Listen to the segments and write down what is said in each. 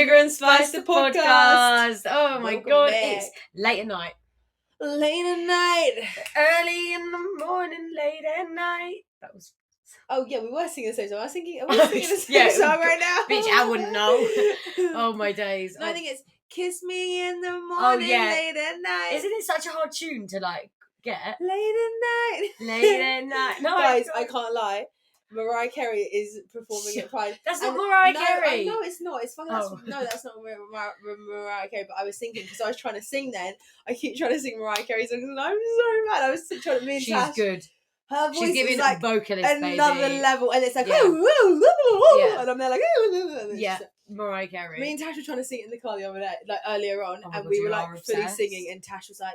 Sugar and Spice the podcast. Oh my Welcome god, back. it's late at night. Late at night. Early in the morning, late at night. That was... Oh yeah, we were singing the same song. I was singing the same Yeah, song right now. Bitch, I wouldn't know. Oh my days. No, I think it's Kiss Me in the Morning, yeah. Late at Night. Isn't it such a hard tune to like get? Late at night. Late at night. No, guys, I can't lie. Mariah Carey is performing at Pride. That's not Mariah Carey. No, it's not. It's fucking. That's not Mariah Carey. But I was thinking because I was trying to sing then. I keep trying to sing Mariah Carey songs, and I'm so mad. I was trying to. She's good. Her voice She's giving is like vocalist another baby. level, and it's like, Yeah. and I'm there like, yeah, Mariah Carey. Me and Tash were trying to sing it in the car the other day, like earlier on, Oh and God, we you were like are fully obsessed. singing, and Tash was like,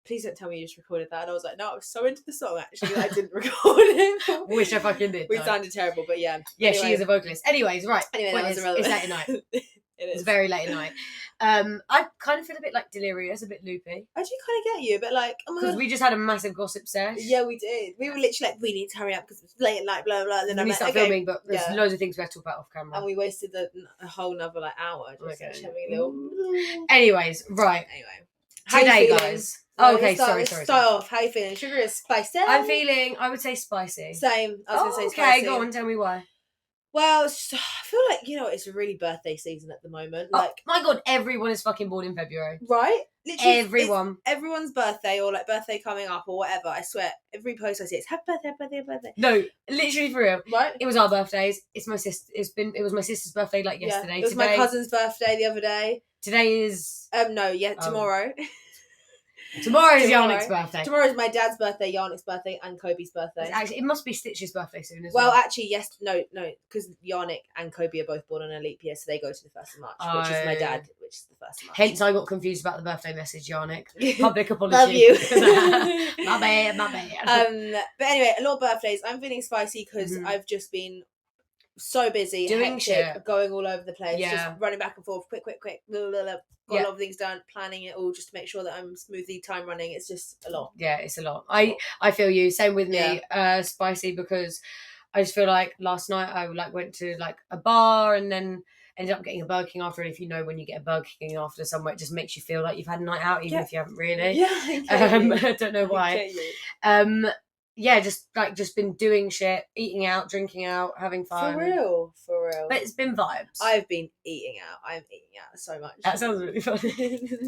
"Please don't tell me you just recorded that." And I was like, "No, I was so into the song actually that I didn't record it." Wish I fucking did. We though. sounded terrible, but yeah. Yeah, Anyway. she is a vocalist. Anyways, right. Anyway, Well, that was it's irrelevant. late at night. It is. It's very late at night. I kind of feel a bit like delirious, a bit loopy. I do kind of get you, but like, oh my Because god. we just had a massive gossip sesh. Yeah, we did. We were literally like, we need to hurry up because it's late at night, blah blah. And then And I'm we like, start okay. filming, but there's Yeah. loads of things we have to talk about off camera. And we wasted a whole nother like hour just Okay. having a little. Anyways, right. Anyway, how you Today, feeling? guys. No, Okay, let's sorry. Start off. How you feeling? Sugar is spicy. I'm feeling, I would say spicy. Same. I was going to say Okay, spicy. go on, tell me why. Well, I feel like, it's really birthday season at the moment. Like, Oh my god, everyone is fucking born in February. right? Literally, Everyone. it's everyone's birthday or like birthday coming up or whatever. I swear, every post I see, it's happy birthday, happy birthday, happy birthday. No, literally for real. Right? It was our birthdays. It was my sister's birthday like yesterday. Yeah. It was my cousin's birthday the other day. Today is... tomorrow. Tomorrow is Tomorrow. Yannick's birthday. Tomorrow is my dad's birthday, Yannick's birthday, and Kobe's birthday. Actually, it must be Stitch's birthday soon as Well, well. actually, yes, no, because Yannick and Kobe are both born on a leap year, so they go to the 1st of March, which is my dad, which is the 1st of March. Hence, I got confused about the birthday message, Yannick. Public apology. Love you. my bad. But anyway, a lot of birthdays. I'm feeling spicy because Mhm. I've just been so busy, Doing hectic, shit. going all over the place, Yeah. just running back and forth, quick, blah, blah, blah. Got Yeah. a lot of things done, planning it all just to make sure that I'm smoothly time running. It's just a lot. Yeah, it's a lot. I feel you. Same with me. Spicy because I just feel like last night I went to like a bar and then ended up getting a Burger King after. And if you know when you get a Burger King after somewhere, it just makes you feel like you've had a night out, even Yeah. if you haven't really. Yeah, I get you. I don't know I why. get you. Yeah, just been doing shit, eating out, drinking out, having fun. For real. But it's been vibes. I've been eating out. I'm eating out so much. That sounds really funny. Eating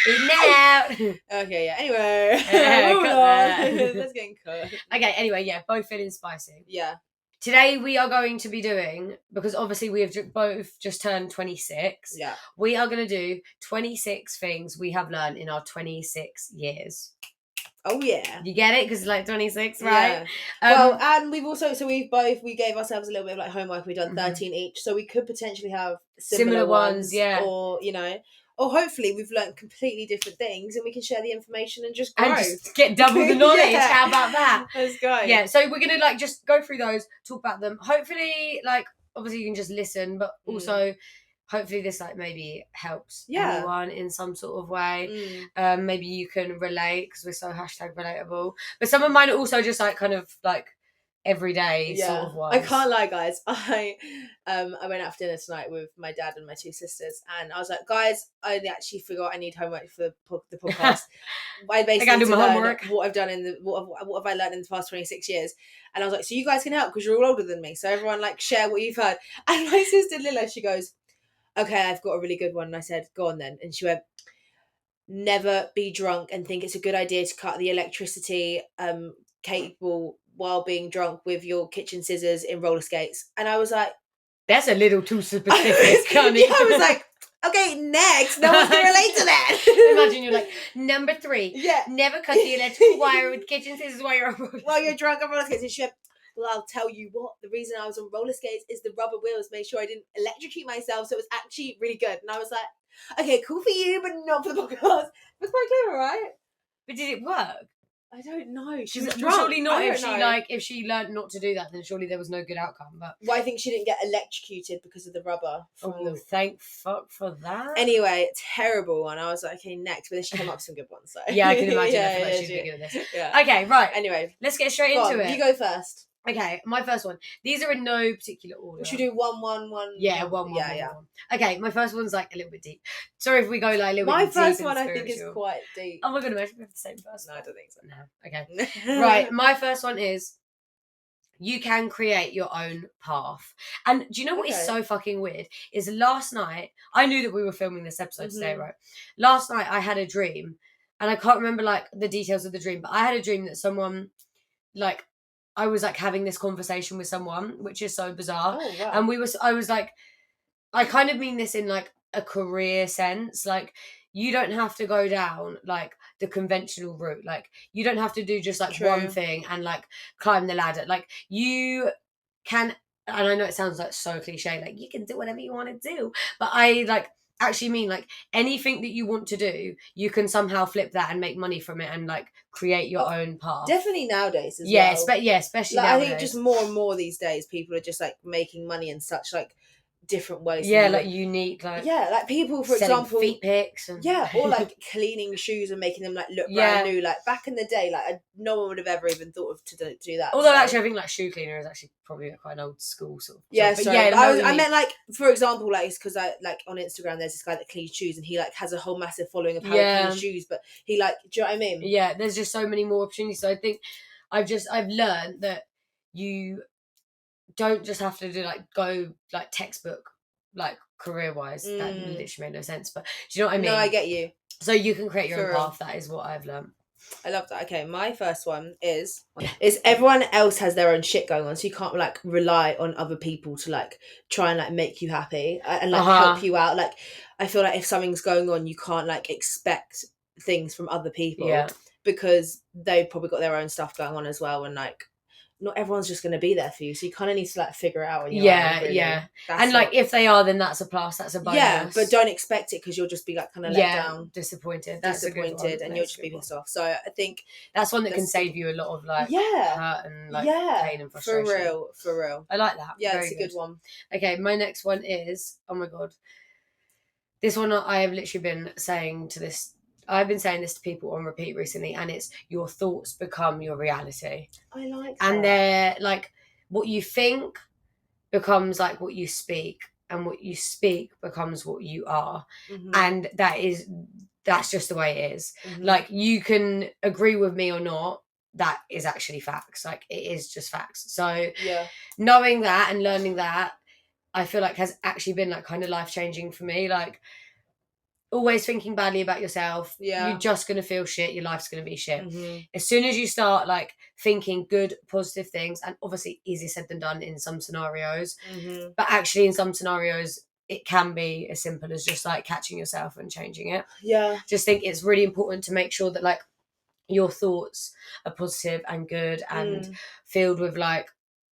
Eating out. Okay, yeah. Anyway. Yeah, Moving cut on. that. Let's get cut. Okay, anyway, yeah, both feeling spicy. Yeah. Today we are going to be doing, because obviously we have both just turned 26, Yeah. we are going to do 26 things we have learned in our 26 years. Oh, yeah. You get it? Because it's like 26, right? Well, and we've also, we gave ourselves a little bit of like homework. We've done Mhm. 13 each. So we could potentially have Similar ones, yeah. Or, or hopefully we've learned completely different things and we can share the information and just grow. And just get double the knowledge. Yeah. How about that? Let's go. Yeah, so we're going to just go through those, talk about them. Hopefully, obviously you can just listen, but also hopefully this maybe helps anyone in some sort of way. Maybe you can relate because we're so #relatable. But some of mine are also just everyday sort of ones. I can't lie, guys. I went out for dinner tonight with my dad and my two sisters, and I was like, guys, I actually forgot I need homework for the podcast. I basically gotta do my learn homework. what I've done what have I learned in the past 26 years. And I was like, so you guys can help because you're all older than me. So everyone share what you've heard. And my sister Lila, she goes, okay, I've got a really good one. And I said, go on then. And she went, never be drunk and think it's a good idea to cut the electricity capable while being drunk with your kitchen scissors in roller skates. And I was like, that's a little too specific, Connie. Yeah, I was like, okay, next. No one's going to relate to that. Imagine you're like, number 3. Yeah. Never cut the electrical wire with kitchen scissors while you're on roller While you're drunk on roller skates. And she went, well, I'll tell you what, the reason I was on roller skates is the rubber wheels made sure I didn't electrocute myself, so it was actually really good. And I was like, okay, cool for you, but not for the podcast. It was quite clever, right? But did it work? I don't know. She was Well, drunk. surely not. I If don't know. if she learned not to do that, then surely there was no good outcome. But Well, I think she didn't get electrocuted because of the rubber. Thank fuck for that. Anyway, terrible one. I was like, okay, next. But then she came up with some good ones. So. Yeah, I can imagine. I feel like she's she- really good at this. Yeah. Okay, right. Anyway, Let's get straight go into on, it. you go first. Okay, my first one. These are in no particular order. We should do 1, 1, 1. Yeah, one. Okay, my first one's like a little bit deep. Sorry if we go like a little bit deep. My first one I think is quite deep. Oh my god, imagine we have the same first one. No, I don't think so. No. Okay. Right, my first one is you can create your own path. And do you know what is so fucking weird? Is last night, I knew that we were filming this episode today, right? Last night I had a dream, and I can't remember like the details of the dream, but I had a dream that someone, like, I was like having this conversation with someone, which is so bizarre. Oh, wow. And I was like, I kind of mean this in like a career sense. Like, you don't have to go down like the conventional route. Like, you don't have to do just like one thing and like climb the ladder. Like, you can, and I know it sounds like so cliche, like you can do whatever you want to do, but I like actually mean like anything that you want to do, you can somehow flip that and make money from it and like create your own path. Definitely nowadays as well. Especially like, nowadays. I think just more and more these days people are just like making money in such like different ways. Yeah, like unique, like like people, for example, feet pics and or like cleaning shoes and making them like look brand new. Like back in the day, like no one would have ever even thought of to do that. Although actually I think like shoe cleaner is actually probably quite an old school sort of job. But I meant like, for example, like it's because I like on Instagram there's this guy that cleans shoes and he like has a whole massive following of how he cleans shoes, but he like, do you know what I mean? Yeah, there's just so many more opportunities. So I think I've learned that you don't just have to do like go like textbook like career wise. That literally made no sense, but do you know what I mean? No, I get you. So you can create your own path. That is what I've learned. I love that. Okay, my first one is everyone else has their own shit going on, so you can't like rely on other people to like try and like make you happy and like help you out. Like I feel like if something's going on, you can't like expect things from other people because they've probably got their own stuff going on as well, and like not everyone's just going to be there for you, so you kind of need to like figure it out on your own, really. And like if they are, then that's a plus, that's a bonus. But don't expect it because you'll just be like kind of let down, disappointed, and you'll just be pissed off. So I think that's one that can save you a lot of like hurt and like pain and frustration. For real I like that. It's a good one. Okay, my next one is, oh my god, this one I have literally been saying this to people on repeat recently, and it's your thoughts become your reality. I like that. And they're like, what you think becomes like what you speak, and what you speak becomes what you are. And that's just the way it is. Like, you can agree with me or not, that is actually facts. Like, it is just facts. So knowing that and learning that, I feel like has actually been like kind of life-changing for me. Like, always thinking badly about yourself, you're just gonna feel shit, your life's gonna be shit. As soon as you start like thinking good positive things, and obviously easier said than done in some scenarios, but actually in some scenarios it can be as simple as just like catching yourself and changing it. Just think it's really important to make sure that like your thoughts are positive and good and filled with like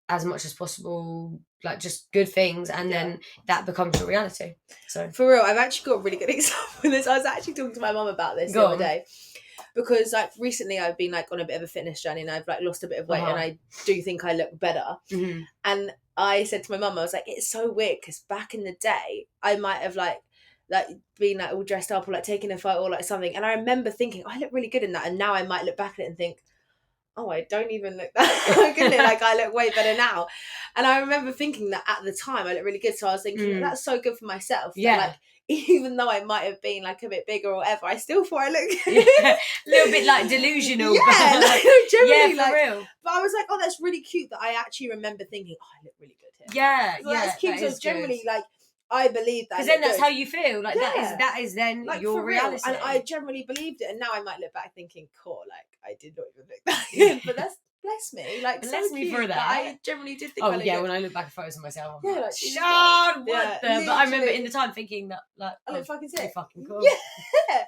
as much as possible like just good things, and then that becomes your reality. So for real, I've actually got a really good example of this. I was actually talking to my mum about this the other day, because like recently I've been like on a bit of a fitness journey and I've like lost a bit of weight and I do think I look better. And I said to my mum, I was like, it's so weird because back in the day I might have like been like all dressed up or like taking a photo or like something, and I remember thinking I look really good in that, and now I might look back at it and think, oh, I don't even look that good. Like, I look way better now. And I remember thinking that at the time I look really good. So I was thinking, that's so good for myself. Yeah. That, like, even though I might have been like a bit bigger or whatever, I still thought I looked good. A little bit like delusional. Yeah, like, generally, for real. But I was like, oh, that's really cute that I actually remember thinking, oh, I look really good here. Yeah, so that's cute. So generally, like, I believe that. Because then that's how you feel. Like, that is then like, your reality. And I generally believed it. And now I might look back thinking, cool, like, I did not even look that good. But that's, bless me. Like, bless so me cute, for that. I generally did think when I look back at photos of myself, I'm like, Sean, what the? But I remember in the time thinking that, like, I look fucking sick. Fucking cool. Yeah.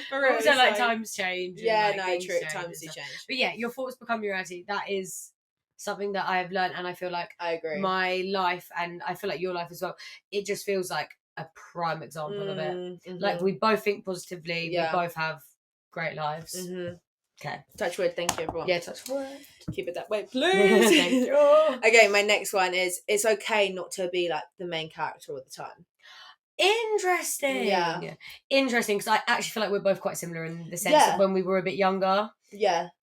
For real. Also, like, times change. Yeah, and, like, true. Times do change. But yeah, your thoughts become your reality. That is something that I have learned, and I feel like I agree. My life, and I feel like your life as well, it just feels like a prime example of it. Like, we both think positively, we both have great lives. Okay. Touch wood, thank you everyone. Yeah, touch wood. Keep it that way, please. Thank you. Okay, my next one is, it's okay not to be like the main character all the time. Interesting. Yeah. Interesting, because I actually feel like we're both quite similar in the sense that when we were a bit younger,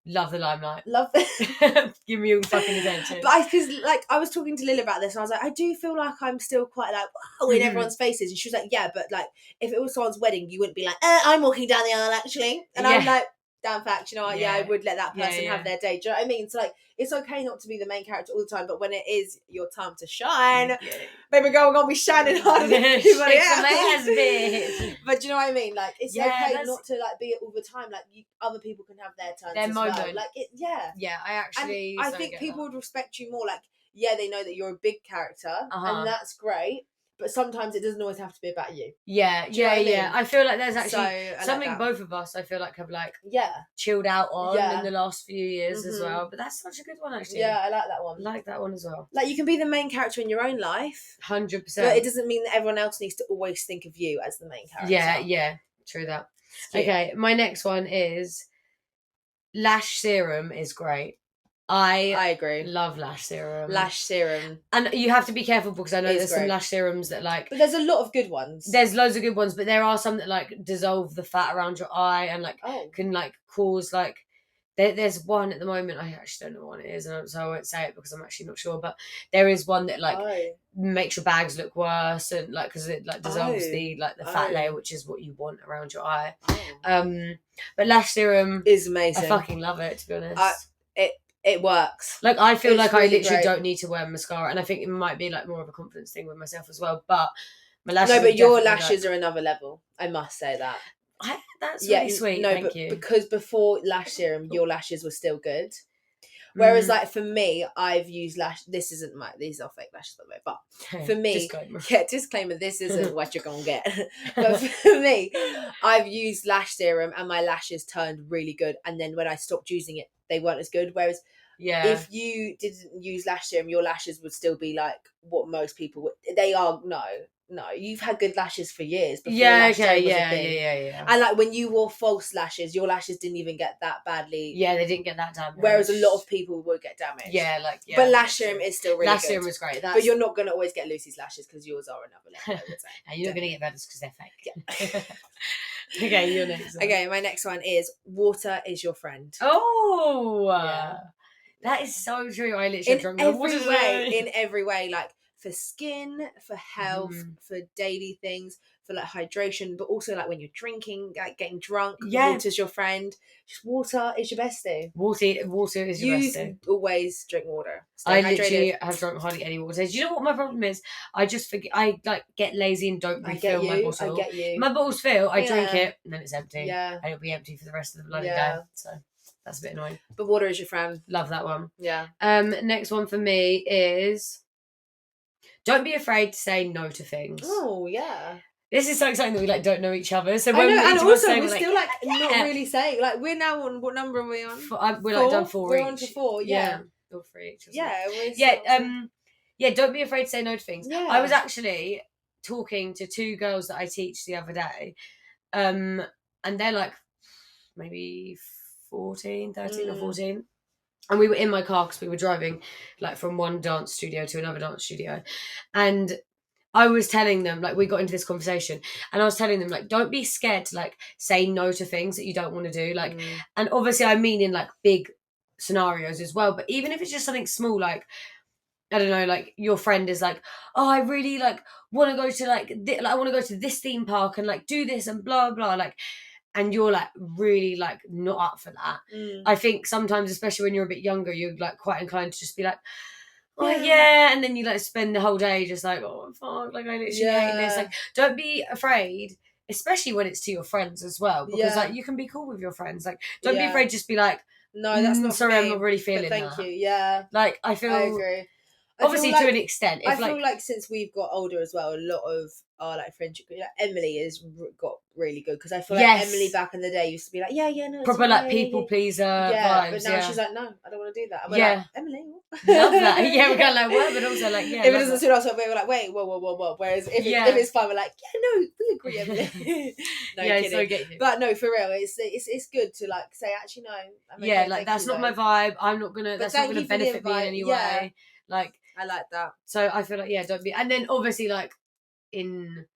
love the limelight. Love it. Give me all fucking attention. But because like I was talking to Lily about this and I was like, I do feel like I'm still quite like wow in everyone's faces, and she was like, yeah, but like if it was someone's wedding, you wouldn't be like, I'm walking down the aisle actually, and I'm like, damn fact, you know what? Yeah, I would let that person have their day. Do you know what I mean? So like, it's okay not to be the main character all the time, but when it is your time to shine, baby girl, we're gonna be shining harder than everybody else. But do you know what I mean? Like, it's okay not to like be it all the time. Like, other people can have their turns, their moment. Well. Like, I actually, I think people would respect you more. Like, they know that you're a big character, and that's great. But sometimes it doesn't always have to be about you. I feel like there's actually something both of us I feel like have like chilled out on in the last few years as well. But that's such a good one actually. Yeah, I like that one. I like that one as well. Like, you can be the main character in your own life. 100%. But it doesn't mean that everyone else needs to always think of you as the main character. Yeah, true that. Okay, my next one is lash serum is great. I agree. Love lash serum. Lash serum. And you have to be careful because I know there's some lash serums that like... But there's a lot of good ones. There's loads of good ones, but there are some that like dissolve the fat around your eye and like can like cause like... There's one at the moment, I actually don't know what it is, and so I won't say it because I'm actually not sure, but there is one that like makes your bags look worse and like because it like dissolves the fat layer, which is what you want around your eye. But lash serum is amazing. I fucking love it, to be honest. It works. Like, I feel like really I literally don't need to wear mascara, and I think it might be like more of a confidence thing with myself as well. But my lashes. No, but your lashes are another level. I must say that. That's really sweet. No, thank you. Because before lash serum, your lashes were still good. Whereas, like for me, I've used lash. This isn't these are fake lashes, by the way. But for me, disclaimer. This isn't what you're gonna get. But for me, I've used lash serum, and my lashes turned really good. And then when I stopped using it, they weren't as good. Whereas, if you didn't use lash serum, your lashes would still be like what most people would. They are no, you've had good lashes for years before lash serum was a thing. And like when you wore false lashes, your lashes didn't even get that badly. Yeah, they didn't get that damaged. Whereas a lot of people would get damaged. But lash serum is still really good. Lash serum is great. But you're not going to always get Lucie's lashes because yours are another level, I would say. And you're not going to get those because they're fake. Okay, your next one. Okay, my next one is water is your friend. That is so true. I literally drunk water in every way, like for skin, for health, for daily things, for like hydration, but also like when you're drinking, like getting drunk, water's your friend. Just water is your bestie. Water is your bestie. Always drink water. Stay hydrated. Literally have drunk hardly any water. Do you know what my problem is? I just forget. I like get lazy and don't refill my bottle. I get you. My bottle's full. I drink it and then it's empty. Yeah, and it'll be empty for the rest of the bloody day. So that's a bit annoying. But water is your friend. Love that one. Yeah. Next one for me is don't be afraid to say no to things. Oh yeah. This is so exciting that we like don't know each other. So when and also we're still like not really saying like we're now on what number are we on? We're like done 4 each. We're on to 4. Yeah. Or 3 each. Yeah. Don't be afraid to say no to things. Yeah. I was actually talking to 2 girls that I teach the other day, and they're like maybe 13 or 14. And we were in my car because we were driving like from one dance studio to another dance studio. And I was telling them, like, we got into this conversation and I was telling them, like, don't be scared to like say no to things that you don't want to do. Like, and obviously I mean in like big scenarios as well. But even if it's just something small, like, I don't know, like your friend is like, oh, I really like want to go to like, I want to go to this theme park and like do this and blah, blah, like, and you're like really like not up for that. I think sometimes, especially when you're a bit younger, you're like quite inclined to just be like, oh yeah, and then you like spend the whole day just like, oh fuck, like I literally hate this. Like, don't be afraid, especially when it's to your friends as well, because like you can be cool with your friends. Like, don't be afraid, just be like, no, that's not sorry, I'm not really feeling that. Thank you. Yeah, like I agree. Obviously, like, to an extent. I feel like since we've got older as well, a lot of our like friendship, like Emily has got really good because I feel like Emily back in the day used to be like, no, proper like people pleaser vibes. But now she's like, no, I don't want to do that. And we're like, Emily, love that. Yeah, we're kind of like, what? But also like, if it doesn't suit us, we're like, wait, whoa. Whereas if it's fine, we're like, no, we agree, Emily. No, kidding. So I get you. But no, for real, it's good to like say, actually, no. Like that's not my vibe. I'm not gonna. That's not gonna benefit me in any way. Like. I like that. So I feel like, don't be. And then obviously, like, in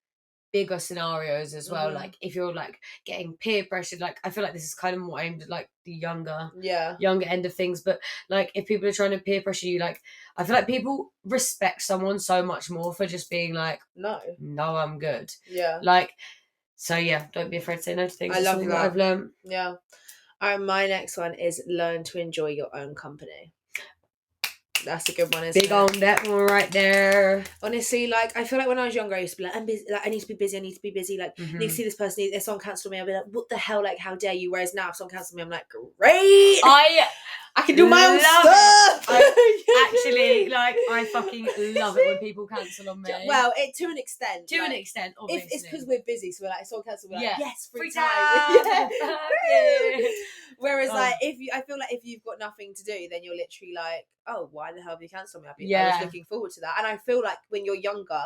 bigger scenarios as well. Like if you're like getting peer pressured, like I feel like this is kind of more aimed at like the younger end of things. But like if people are trying to peer pressure you, like I feel like people respect someone so much more for just being like, no, I'm good. Like, so yeah, don't be afraid to say no to things. I love that. I've learned. Yeah. My next one is learn to enjoy your own company. That's a good one, isn't it? Big on that one right there. Honestly, like I feel like when I was younger, I used to be like, I'm busy. Like I need to be busy. I need to be busy. Like I need to see this person. If someone cancelled me, I'll be like, what the hell? Like how dare you? Whereas now, if someone cancelled me, I'm like, great. I can do my own stuff. Actually, like I fucking love it when people cancel on me. Well, to an extent. To an extent, obviously. It's because we're busy, so we're like, someone cancelled, we're like, yes, free time. Whereas like I feel like if you've got nothing to do, then you're literally like, oh, why the hell have you cancelled me? I was looking forward to that. And I feel like when you're younger,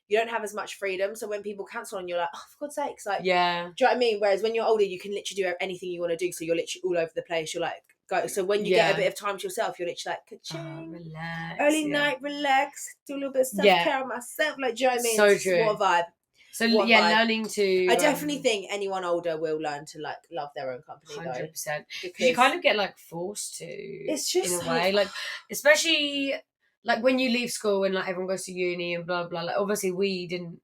you don't have as much freedom. So when people cancel on you, you're like, oh, for God's sakes, like, do you know what I mean? Whereas when you're older, you can literally do anything you want to do. So you're literally all over the place. You're like, go. So when you get a bit of time to yourself, you're literally like, ka-ching, relax, early night, relax, do a little bit of self-care on myself. Like, do you know what I mean? So true. What a vibe. So learning to. I definitely think anyone older will learn to like love their own company. 100%. Because you kind of get like forced to. It's just in a way, like especially like when you leave school and like everyone goes to uni and blah blah. Like obviously we didn't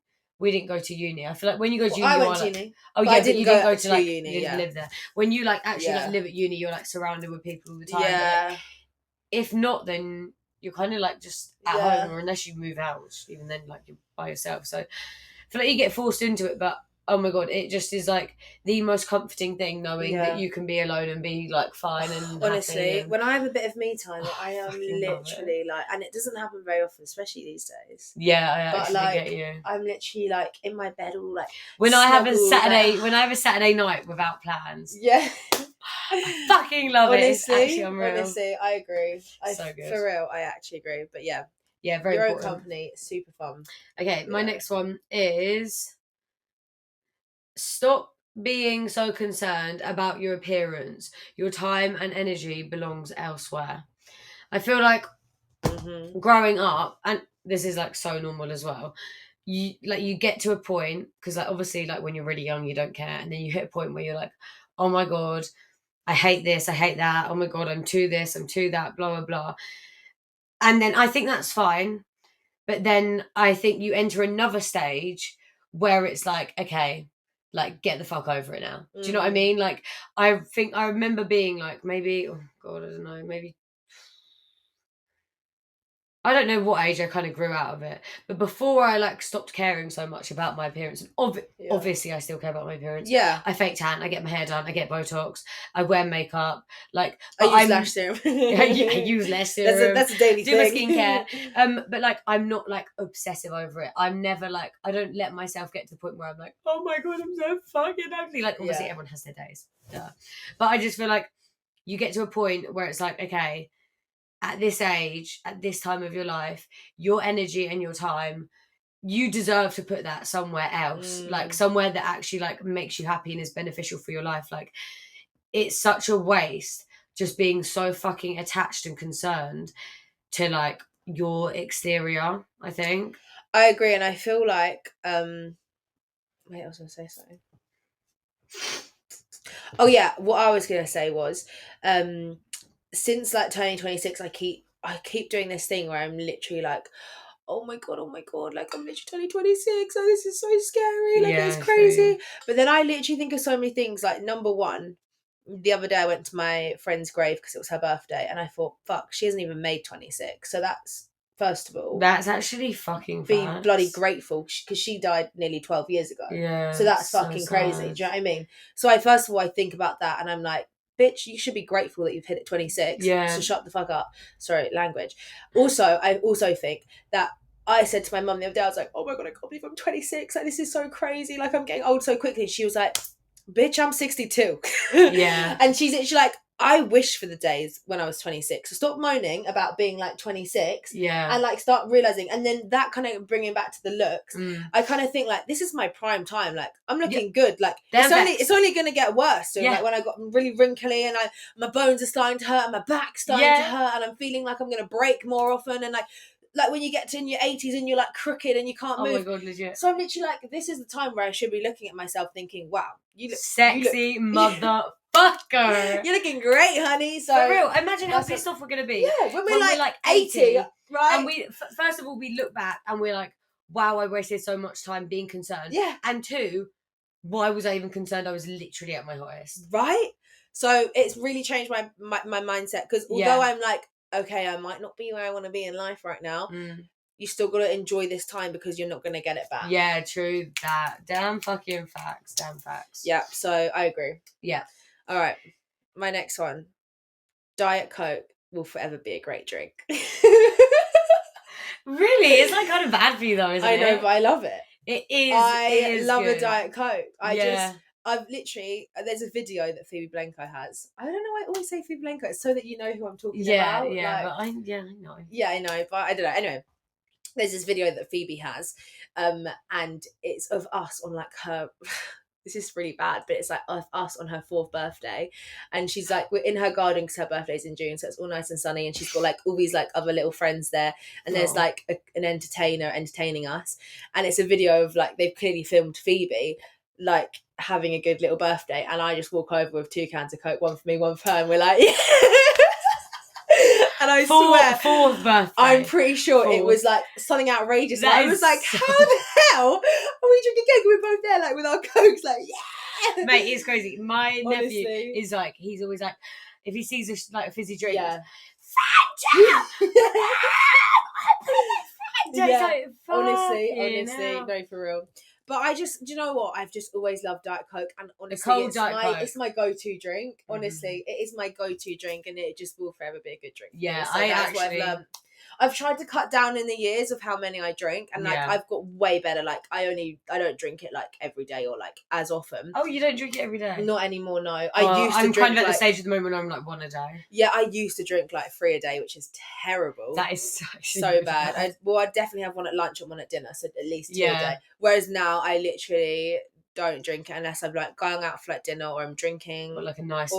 go to uni. I feel like when you go to uni, I went to uni. Oh yeah, but you didn't go to like uni. You didn't live there. When you like actually like live at uni, you're like surrounded with people all the time. Yeah. Like, if not, then you're kind of like just at home, or unless you move out, which even then like you're by yourself. So I feel like you get forced into it, but oh my God, it just is like the most comforting thing knowing that you can be alone and be like fine and honestly, happy when I have a bit of me time, I am literally like, and it doesn't happen very often, especially these days. Yeah, I actually get you. I'm literally like in my bed all like when I have a Saturday night without plans. Yeah. I fucking love it. It's actually unreal. Honestly, I agree. So good. For real, I actually agree. But yeah, very your important. own company, super fun. Okay, my next one is stop being so concerned about your appearance. Your time and energy belongs elsewhere. I feel like growing up, and this is like so normal as well, you get to a point, because like obviously like when you're really young you don't care, and then you hit a point where you're like, oh my God, I hate this, I hate that, oh my God, I'm too this, I'm too that, blah blah blah. And then I think that's fine, but then I think you enter another stage where it's like, okay, like get the fuck over it now. Do you know what I mean? Like I think I remember being like maybe, oh God, I don't know, maybe I don't know what age I kind of grew out of it, but before I like stopped caring so much about my appearance, obviously I still care about my appearance. Yeah, I fake tan, I get my hair done, I get Botox, I wear makeup. Like I use lash serum. I use lash serum. That's a daily thing. Do my skincare. But like I'm not like obsessive over it. I'm never like, I don't let myself get to the point where I'm like, oh my God, I'm so fucking ugly. Like obviously everyone has their days, but I just feel like you get to a point where it's like, okay, at this age, at this time of your life, your energy and your time, you deserve to put that somewhere else, like somewhere that actually like makes you happy and is beneficial for your life. Like it's such a waste just being so fucking attached and concerned to like your exterior, I think. I agree, and I feel like wait, I was gonna say something. Oh yeah, what I was gonna say was since like turning 26, I keep doing this thing where I'm literally like, oh my god, like I'm literally turning 26, oh this is so scary, like it's crazy. But then I literally think of so many things. Like number one, the other day I went to my friend's grave because it was her birthday, and I thought, fuck, she hasn't even made 26. So that's, first of all, that's actually fucking be bloody grateful, because she died nearly 12 years ago. Yeah, so that's fucking crazy. Do you know what I mean? So I think about that, and I'm like, bitch, you should be grateful that you've hit it 26. Yeah. So shut the fuck up. Sorry, language. Also, I also think that I said to my mum the other day, I was like, oh my God, I can't believe I'm 26. Like, this is so crazy. Like, I'm getting old so quickly. She was like, bitch, I'm 62. Yeah. And she's like, I wish for the days when I was 26. So stop moaning about being like 26. Yeah. And like start realizing, and then that kind of bringing back to the looks. I kind of think like, this is my prime time. Like I'm looking good. Like it's only going to get worse. So like when I got really wrinkly and my bones are starting to hurt and my back's starting to hurt and I'm feeling like I'm going to break more often, and like like when you get to in your 80s and you're like crooked and you can't move. Oh my god, legit. So I'm literally like, this is the time where I should be looking at myself thinking, wow, you look sexy motherfucker. You're looking great, honey. So for real, imagine how pissed off we're gonna be. Yeah, when we're like 80, right? And we first of all we look back and we're like, wow, I wasted so much time being concerned. Yeah. And two, why was I even concerned? I was literally at my highest. Right? So it's really changed my mindset, because although I'm like, okay, I might not be where I want to be in life right now, you still got to enjoy this time because you're not going to get it back. Yeah, true that. Damn fucking facts. Damn facts. Yeah, so I agree. Yeah. All right. My next one. Diet Coke will forever be a great drink. Really? It's like kind of bad for you though, isn't it? I know, but I love it. It is. I love good. a Diet Coke. I've literally, there's a video that Phoebe Blanco has. I don't know why I always say Phoebe Blanco. It's so that you know who I'm talking about. Yeah, but I know. Yeah, I know, but I don't know. Anyway, there's this video that Phoebe has, and it's of us on like her. This is really bad, but it's like of us on her 4th birthday, and she's like, we're in her garden because her birthday's in June, so it's all nice and sunny, and she's got like all these like other little friends there, and there's like an entertainer entertaining us, and it's a video of like they've clearly filmed Phoebe like having a good little birthday, and I just walk over with 2 cans of Coke, one for me, one for her, and we're like, yeah. And I swear, 4th birthday. I'm pretty sure it was like something outrageous. I was like, how the hell are we drinking Coke? We're both there, like with our Cokes, like, yeah. Mate, it's crazy. My nephew is like, he's always like, if he sees a fizzy drink, Fanta! Yeah. Honestly, no, for real. But I just, do you know what? I've just always loved Diet Coke, and honestly, it's my go-to drink. Honestly, it is my go-to drink, and it just will forever be a good drink. Yeah, so that's what I've learned. I've tried to cut down in the years of how many I drink, and like I've got way better. Like I don't drink it like every day or like as often. Oh, you don't drink it every day? Not anymore. No, I'm kind of at the stage at the moment where I'm like 1 a day. Yeah, I used to drink like 3 a day, which is terrible. That is so bad. I'd definitely have one at lunch and one at dinner, so at least 2 a day. Whereas now I literally don't drink it unless I'm like going out for like dinner, or I'm drinking, or like a nice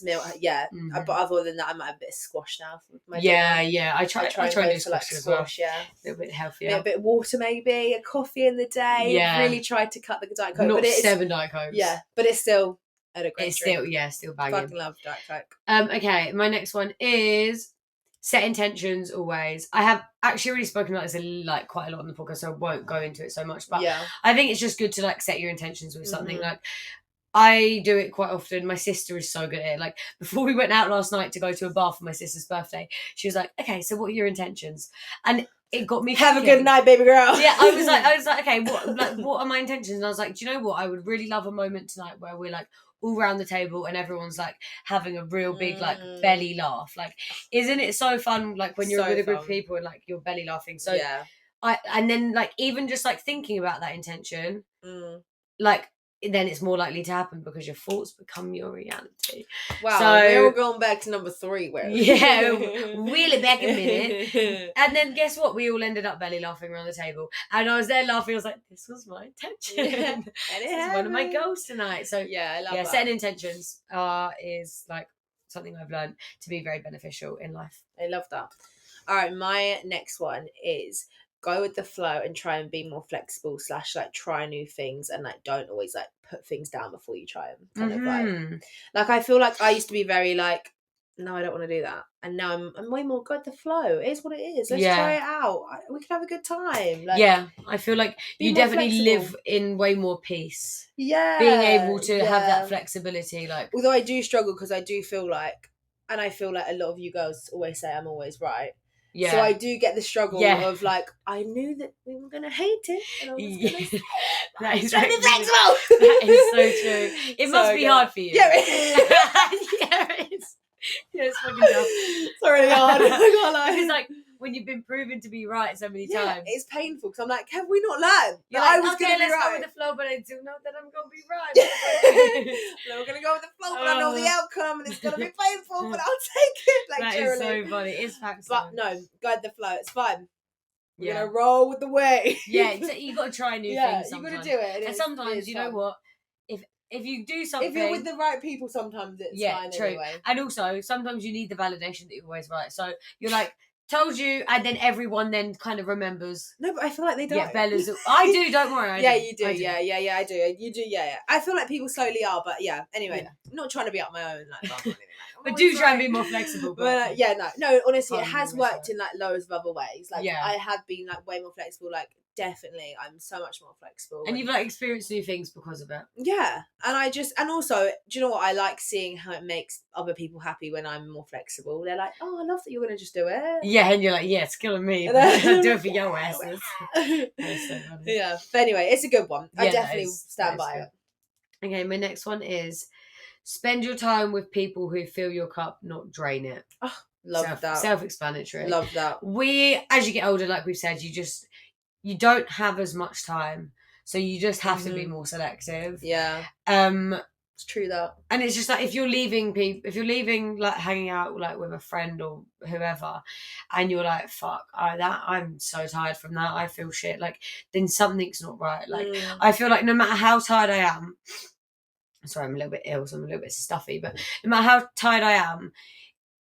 meal. Yeah, but other than that, I might have a bit of squash now for my dinner. I try to do squash as well. Yeah, a little bit healthier. A bit of water, maybe a coffee in the day. Yeah, really tried to cut the Diet Coke. Not 7 Diet Cokes. Yeah, but it's still a great drink. Still banging. Fucking love Diet Coke. Okay, my next one is set intentions always. I have actually already spoken about this like quite a lot on the podcast, so I won't go into it so much. But I think it's just good to like set your intentions with something. Like I do it quite often. My sister is so good at it. Like before we went out last night to go to a bar for my sister's birthday, she was like, "Okay, so what are your intentions?" And it got me have a good night, baby girl. Yeah, I was like, okay, what are my intentions? And I was like, do you know what? I would really love a moment tonight where we're like all around the table and everyone's like having a real big like belly laugh. Like, isn't it so fun? Like when you're with a group of people and like you're belly laughing. So and then like even just like thinking about that intention, like then it's more likely to happen because your thoughts become your reality. Wow, so we're going back to number 3. Where wheel it back a minute. And then guess what? We all ended up belly laughing around the table. And I was there laughing. I was like, this was my intention. And this is one of my goals tonight. So I love that. Setting intentions is like something I've learned to be very beneficial in life. I love that. All right, my next one is go with the flow and try and be more flexible / like try new things, and like don't always like put things down before you try them kind of vibe. Like I feel like I used to be very like, no, I don't want to do that, and now I'm way more go with the flow. It is what it is. Let's try it out. We can have a good time. Like, I feel like you definitely live in way more peace. Yeah, being able to have that flexibility. Like, although I do struggle because I do feel like, and I feel like a lot of you girls always say I'm always right. Yeah. So I do get the struggle of like, I knew that we were gonna hate it, and I was gonna say, that is flexible. That is so true. It must be hard for you. Yeah, it is. Yeah, it's fucking tough. It's really hard. I can't lie. It's like when you've been proven to be right so many times. It's painful because I'm like, have we not learned? You're like, I was gonna be let's right. go with the flow, but I do know that I'm gonna be right. No, we're gonna go with the flow, but I know the outcome, and it's gonna be painful, but I'll take it. Like, that is so funny. It's facts. But no, guide the flow. It's fine. We're gonna roll with the wave. Yeah, you got to try new things. You got to do it, and sometimes you know what. If you do something... If you're with the right people, sometimes it's fine anyway. And also, sometimes you need the validation that you're always right. So you're like, told you, and then everyone then kind of remembers. No, but I feel like they don't. Yeah, Bella's. I do. Don't worry. You do. Yeah, I do. You do. Yeah. I feel like people slowly are, but yeah. Anyway, I'm not trying to be up my own like bum or anything but do try and be more flexible. But no. Honestly, it has worked in like loads of other ways. Like I have been like way more flexible. Like definitely, I'm so much more flexible. And you've like experienced new things because of it. Yeah, and also, do you know what? I like seeing how it makes other people happy when I'm more flexible. They're like, "Oh, I love that you're gonna just do it." Yeah, and you're like, "Yeah, it's killing me. Do it for your asses." So yeah, but anyway, it's a good one. I definitely stand by it. Okay, my next one is spend your time with people who fill your cup, not drain it. Oh, love that. Self-explanatory. Love that. As you get older, like we've said, you don't have as much time, so you just have to be more selective. Yeah. It's true that. And it's just like if you're leaving like hanging out like with a friend or whoever, and you're like, fuck, I'm so tired from that, I feel shit, like then something's not right. Like I feel like no matter how tired I am, sorry, I'm a little bit ill, so I'm a little bit stuffy, but no matter how tired I am,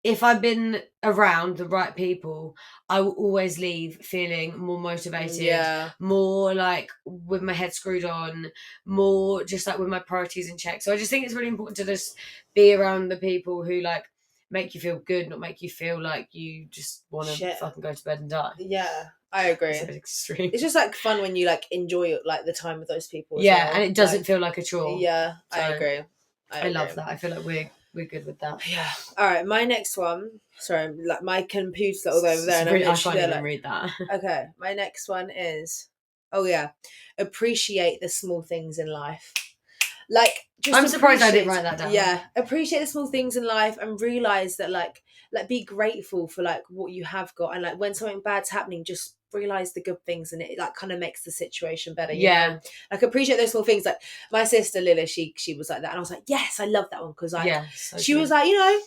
if I've been around the right people, I will always leave feeling more motivated, more like with my head screwed on, more just like with my priorities in check. So I just think it's really important to just be around the people who like make you feel good, not make you feel like you just want to fucking go to bed and die. Yeah, I agree. It's extreme. It's just like fun when you like enjoy like the time with those people. And it doesn't feel like a chore. Yeah, so I agree. I love that. I feel like we're good with that. Yeah. All right, my next one. Sorry, like my computer's little over there, and I can't even read that. Okay, my next one is, appreciate the small things in life. Like, I'm surprised I didn't write that down. Yeah, appreciate the small things in life and realize that like be grateful for like what you have got, and like when something bad's happening, just realize the good things, and it like kind of makes the situation better. You know? Like appreciate those small things. Like my sister Lila, she was like that, and I was like, yes, I love that one because she was like, you know,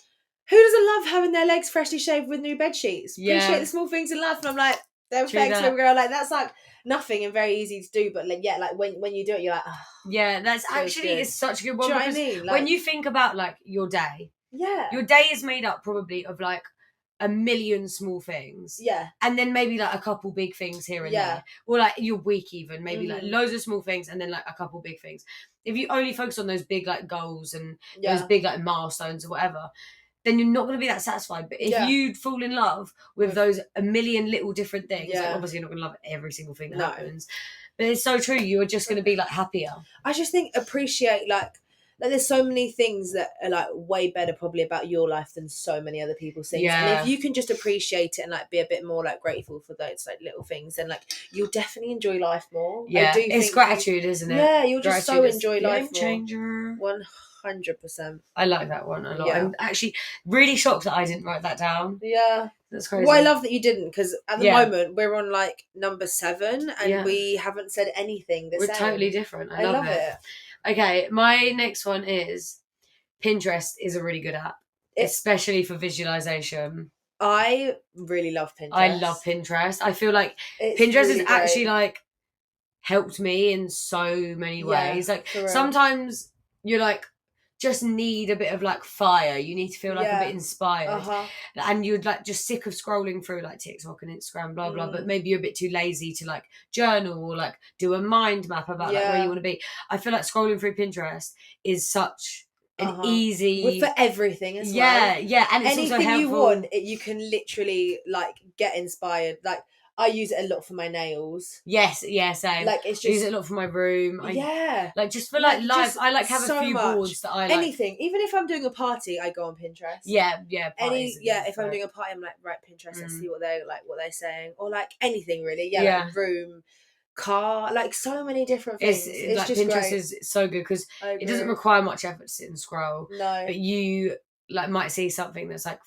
who doesn't love having their legs freshly shaved with new bed sheets? Appreciate the small things in life, and I'm like, thanks, little girl. Like that's like nothing and very easy to do, but like like when you do it, you're like, oh, that's actually it's such a good one. Do you know what I mean? Like, when you think about like your day, your day is made up probably of like a million small things, and then maybe like a couple big things here and there, or like your week even maybe like loads of small things and then like a couple big things. If you only focus on those big like goals and those big like milestones or whatever, then you're not going to be that satisfied. But if you fall in love with those a million little different things, like obviously you're not going to love every single thing that happens, but it's so true, you're just going to be like happier. I just think appreciate like there's so many things that are like way better probably about your life than so many other people's things. And if you can just appreciate it and like be a bit more like grateful for those like little things, then like you'll definitely enjoy life more. It's gratitude, isn't it? Yeah, you'll just so enjoy life more. Changer. 100%. I like that one a lot. I'm actually really shocked that I didn't write that down. Yeah. That's crazy. Well, I love that you didn't, because at the moment we're on like number 7 and we haven't said anything the same. We're totally different. I love it. it. Okay, my next one is Pinterest is a really good app, especially for visualization. I really love Pinterest. I love Pinterest. I feel like Pinterest has actually like helped me in so many ways. Like sometimes you're like just need a bit of like fire. You need to feel like a bit inspired, and you're like just sick of scrolling through like TikTok and Instagram, blah blah. But maybe you're a bit too lazy to like journal or like do a mind map about like where you want to be. I feel like scrolling through Pinterest is such an easy for everything as well. And it's anything also helpful. You want, you can literally like get inspired. Like I use it a lot for my nails. Yes, same. Like it's just I use it a lot for my room. Like just for like life. I like have so a few boards that I like. Anything, even if I'm doing a party, I go on Pinterest. If I'm doing a party, I'm like, right, Pinterest. Let's see what they're saying, or like anything really. Like room, car, like so many different things. It's like just Pinterest great. is so good because it doesn't require much effort to sit and scroll. No, but you like might see something that's like,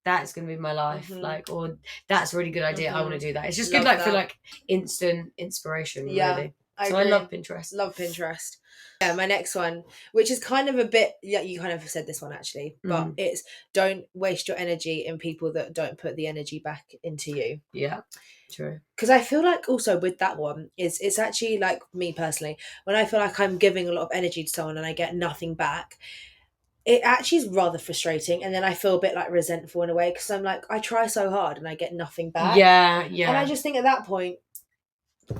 that's going to be my life, like, or that's a really good idea. I want to do that. It's just good, like for like instant inspiration. Really. I love Pinterest. Love Pinterest. Yeah, my next one, which is kind of a bit, you kind of said this one actually, but it's don't waste your energy in people that don't put the energy back into you. Yeah, true. Because I feel like also with that one, it's actually like me personally, when I feel like I'm giving a lot of energy to someone and I get nothing back, it actually is rather frustrating, and then I feel a bit like resentful in a way, because I'm like, I try so hard and I get nothing back. Yeah. And I just think at that point,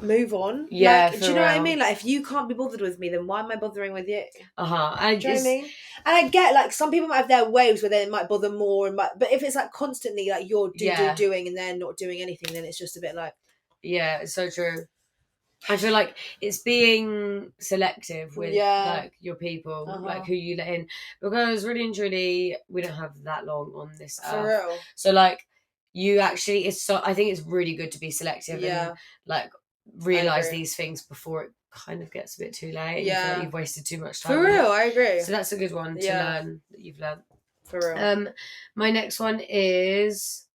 move on. Yeah, Like, do you know what I mean? Like, if you can't be bothered with me, then why am I bothering with you? Do you know what I mean? And I get, like, some people might have their waves where they might bother more, but if it's like constantly like you're doing and they're not doing anything, then it's just a bit like, yeah, it's so true. I feel like it's being selective with like your people, like who you let in, because really and truly we don't have that long on this earth. For real. So like you actually, I think it's really good to be selective and like realize these things before it kind of gets a bit too late. And you feel like you've wasted too much time. For real, I agree. So that's a good one to learn that you've learned. For real. My next one is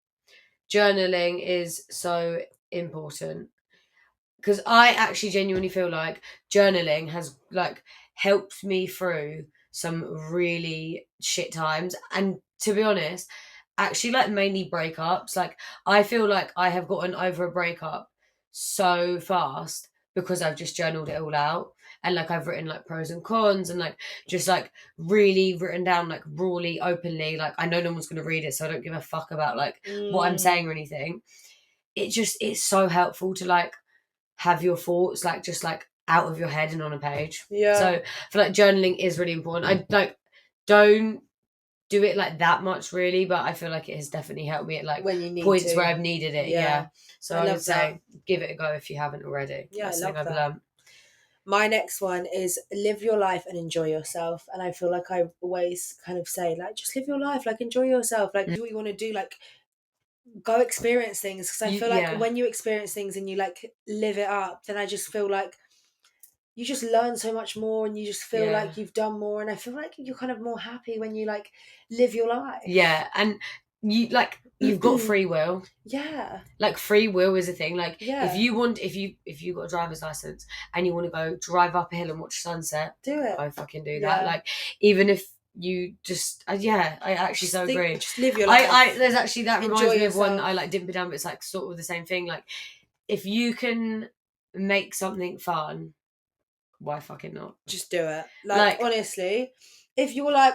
journaling is so important. Because I actually genuinely feel like journaling has like helped me through some really shit times, and to be honest, actually like mainly breakups. Like I feel like I have gotten over a breakup so fast because I've just journaled it all out, and like I've written like pros and cons, and like just like really written down like rawly, openly. Like I know no one's gonna read it, so I don't give a fuck about like what I'm saying or anything. It's so helpful to like have your thoughts like just like out of your head and on a page. So I feel like journaling is really important. I like don't do it like that much really, but I feel like it has definitely helped me at like when you need points to. where I've needed it. Yeah. So I would say give it a go if you haven't already. Yeah, that's I love something that. I've learned. My next one is live your life and enjoy yourself. And I feel like I always kind of say, like, just live your life, like enjoy yourself, like do what you want to do, like go experience things. Because I feel like when you experience things and you like live it up, then I just feel like you just learn so much more, and you just feel like you've done more. And I feel like you're kind of more happy when you like live your life. Yeah, and you like you've got free will. Yeah, like free will is a thing. Like if you got a driver's license and you want to go drive up a hill and watch sunset, do it. go fucking do that. Like even if you just I actually so agree. Just live your life. I there's actually that reminds me of one I like didn't be done, but it's like sort of the same thing. Like if you can make something fun, why fucking not? Just do it. Like honestly, if you're like,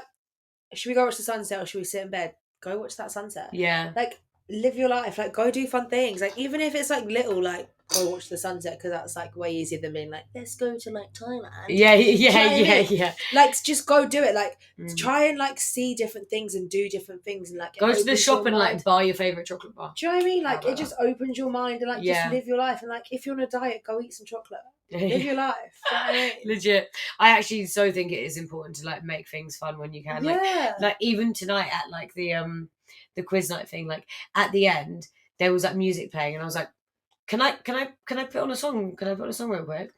should we go watch the sunset or should we sit in bed? Go watch that sunset. Yeah. Like live your life. Like go do fun things. Like even if it's like little, like go watch the sunset, because that's like way easier than being like, let's go to like Thailand. Yeah. Like just go do it. Like try and like see different things and do different things, and like go to the shop and like buy your favorite chocolate bar. Do you know what I mean? Like it just opens your mind, and like just live your life. And like if you're on a diet, go eat some chocolate. Live your life. You know what I mean? Legit. I actually so think it is important to like make things fun when you can. Like even tonight at like the quiz night thing, like at the end there was like music playing, and I was like, can I put on a song? Can I put on a song real quick?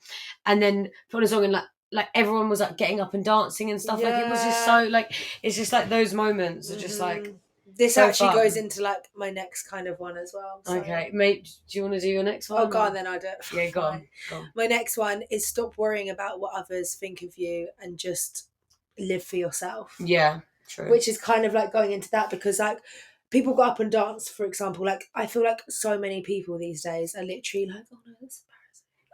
And then put on a song, and like everyone was like getting up and dancing and stuff. Like it was just so like it's just like those moments are just like this so actually fun. goes into like my next kind of one as well. So. Okay, mate, do you want to do your next one? Oh, go on then, I'll do it. Yeah, go on. My next one is stop worrying about what others think of you and just live for yourself. Yeah, true. Which is kind of like going into that, because like people go up and dance, for example. Like I feel like so many people these days are literally like, oh no, that's embarrassing.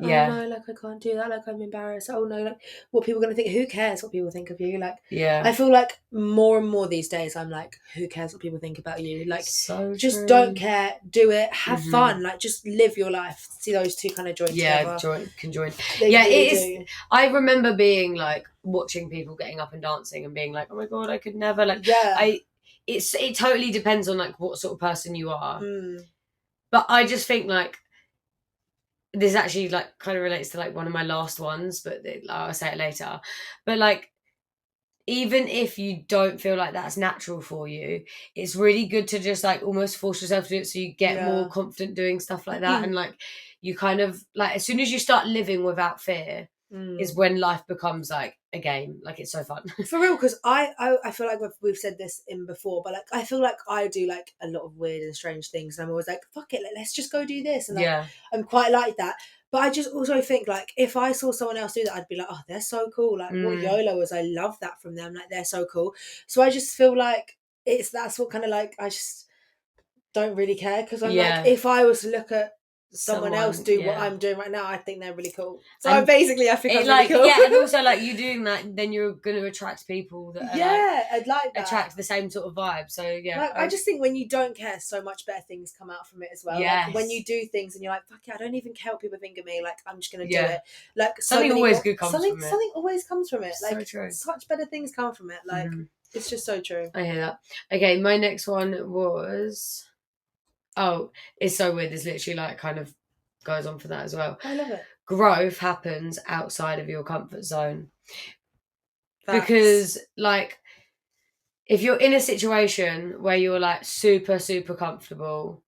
Yeah. Oh no, like I can't do that, like I'm embarrassed. Oh no, like what people are gonna think? Who cares what people think of you? Like I feel like more and more these days I'm like, who cares what people think about you? Like so just true. Don't care, do it, have fun, like just live your life. See those two kind of join together. Can join. They it really is do. I remember being like watching people getting up and dancing and being like, oh my god, I could never like it totally depends on like what sort of person you are. But I just think like this actually like kind of relates to like one of my last ones, but I'll say it later. But like even if you don't feel like that's natural for you, it's really good to just like almost force yourself to do it, so you get more confident doing stuff like that. And like you kind of like as soon as you start living without fear is when life becomes like a game. Like it's so fun. For real, because I feel like we've said this in before, but like I feel like I do like a lot of weird and strange things, and I'm always like, fuck it, like, let's just go do this. And like, I'm quite like that. But I just also think like if I saw someone else do that, I'd be like, oh, they're so cool. Like what YOLO was, I love that from them. Like they're so cool. So I just feel like that's what kind of like I just don't really care, because I'm like, if I was to look at someone else do what I'm doing right now, I think they're really cool. So I think I'm really cool. Yeah, and also like you doing that, then you're going to attract people that I'd like that. attract the same sort of vibe. So yeah, I just think when you don't care, so much better things come out from it as well. Yes. Like when you do things and you're like, fuck yeah, I don't even care what people think of me. Like I'm just gonna do it. Like something always good comes from it. Something always comes from it. Like so true. Such better things come from it. Like it's just so true. I hear that. Okay, my next one was. Oh, it's so weird. There's literally like kind of goes on for that as well. I love it. Growth happens outside of your comfort zone. Facts. Because like if you're in a situation where you're like super, super comfortable,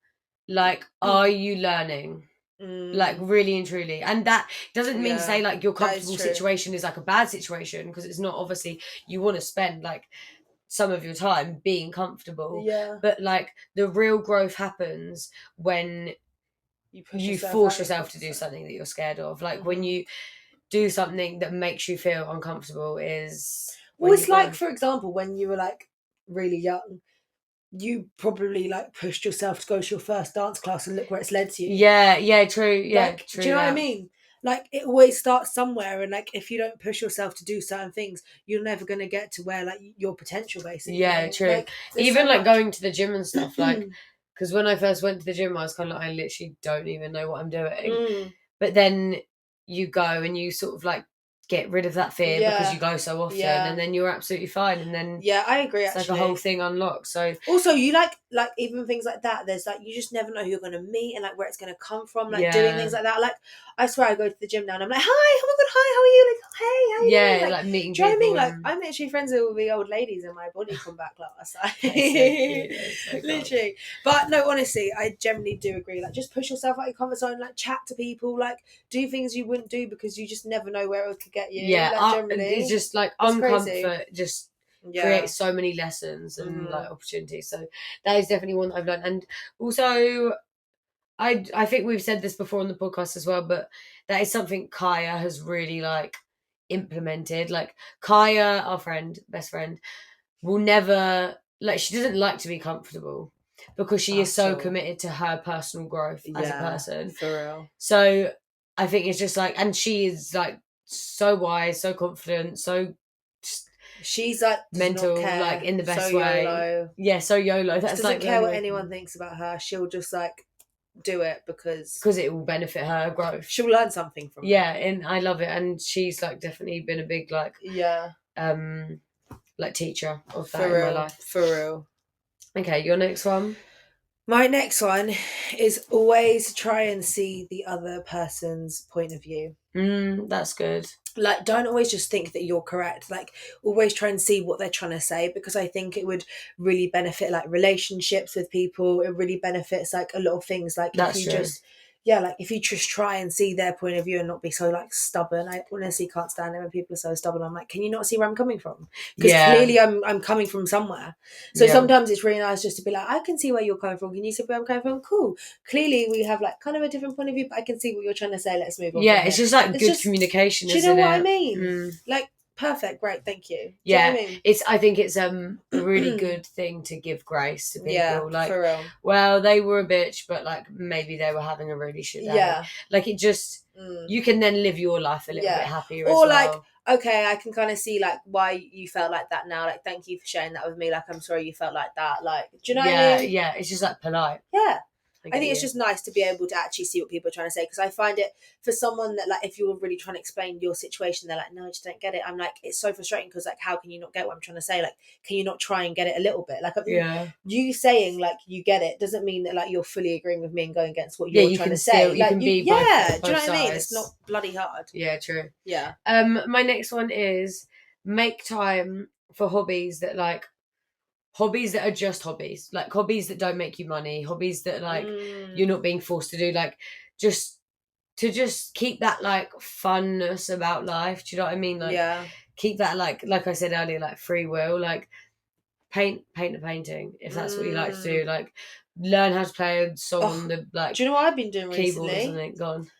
like are you learning? Like really and truly. And that doesn't mean to say like your comfortable situation is like a bad situation, because it's not. Obviously you want to spend like some of your time being comfortable, but like the real growth happens when you force yourself to do something that you're scared of. Like when you do something that makes you feel uncomfortable is it's like, for example, when you were like really young, you probably like pushed yourself to go to your first dance class and look where it's led to you. True. Like, true. Do you know what I mean? Like it always starts somewhere, and like if you don't push yourself to do certain things, you're never gonna get to where like your potential basically. Yeah, true. Like, even so like going to the gym and stuff, like because when I first went to the gym, I was kind of like, I literally don't even know what I'm doing. But then you go and you sort of like get rid of that fear because you go so often, and then you're absolutely fine, and then I agree. It's actually like a whole thing unlocked. So also you like even things like that. There's like you just never know who you're gonna meet and like where it's gonna come from. Like doing things like that. Like I swear I go to the gym now and I'm like, hi, oh my god, hi, how are you? Like, hey, how are you? Like meeting. Do you know what I mean? Like I'm literally friends with all the old ladies in my body combat class. Literally. But no, honestly, I generally do agree. Like just push yourself out your comfort zone. Like chat to people. Like do things you wouldn't do because you just never know where it could get you. Yeah, like, generally, it's just like uncomfort. Just creates so many lessons and like opportunities. So that is definitely one that I've learned. And also I think we've said this before on the podcast as well, but that is something Kaya has really like implemented. Like Kaya, our best friend, will never like, she doesn't like to be comfortable because she is so committed to her personal growth as a person. For real. So I think it's just like, and she is like so wise, so confident, so she's like mental, like in the best way. YOLO. Yeah, so YOLO. That's doesn't like care what anyone thinks about her. She'll just like do it because it will benefit her growth. She'll learn something from it. Yeah, and I love it. And she's like definitely been a big like like teacher of that in my life. For real. Okay, your next one. My next one is always try and see the other person's point of view. That's good. Like, don't always just think that you're correct. Like, always try and see what they're trying to say, because I think it would really benefit like relationships with people. It really benefits like a lot of things. Like, that's if you true. just like if you just try and see their point of view and not be so like stubborn. I honestly can't stand it when people are so stubborn. I'm like, can you not see where I'm coming from? Because clearly I'm coming from somewhere. So sometimes it's really nice just to be like, I can see where you're coming from. Can you see where I'm coming from? Cool. Clearly we have like kind of a different point of view, but I can see what you're trying to say. Let's move on. Yeah, it's just like good communication. Do you know what I mean? Like, perfect, great, thank you. Do you know what I mean? I think it's a really good thing to give grace to people. Yeah, like, for real. Well, they were a bitch, but like maybe they were having a really shit day. Yeah, like it just you can then live your life a little bit happier. Or as well. like, okay, I can kind of see like why you felt like that now. Like, thank you for sharing that with me. Like, I'm sorry you felt like that. Like, do you know what I mean? Yeah, it's just like polite. Yeah. I think it's just nice to be able to actually see what people are trying to say, because I find it for someone that like, if you're really trying to explain your situation, they're like, no, I just don't get it. I'm like, it's so frustrating, because like, how can you not get what I'm trying to say? Like, can you not try and get it a little bit? Like, you saying like you get it doesn't mean that like you're fully agreeing with me and going against what you're trying to say. You can be both do you know what sides. I mean? It's not bloody hard. Yeah, true. Yeah. My next one is make time for hobbies that are just hobbies, like hobbies that don't make you money, hobbies that like you're not being forced to do, like just keep that like funness about life. Do you know what I mean? Like keep that like I said earlier, like free will, like paint a painting if that's what you like to do, like learn how to play a song on the like do you know what I've been doing keyboard recently? or something. Go on.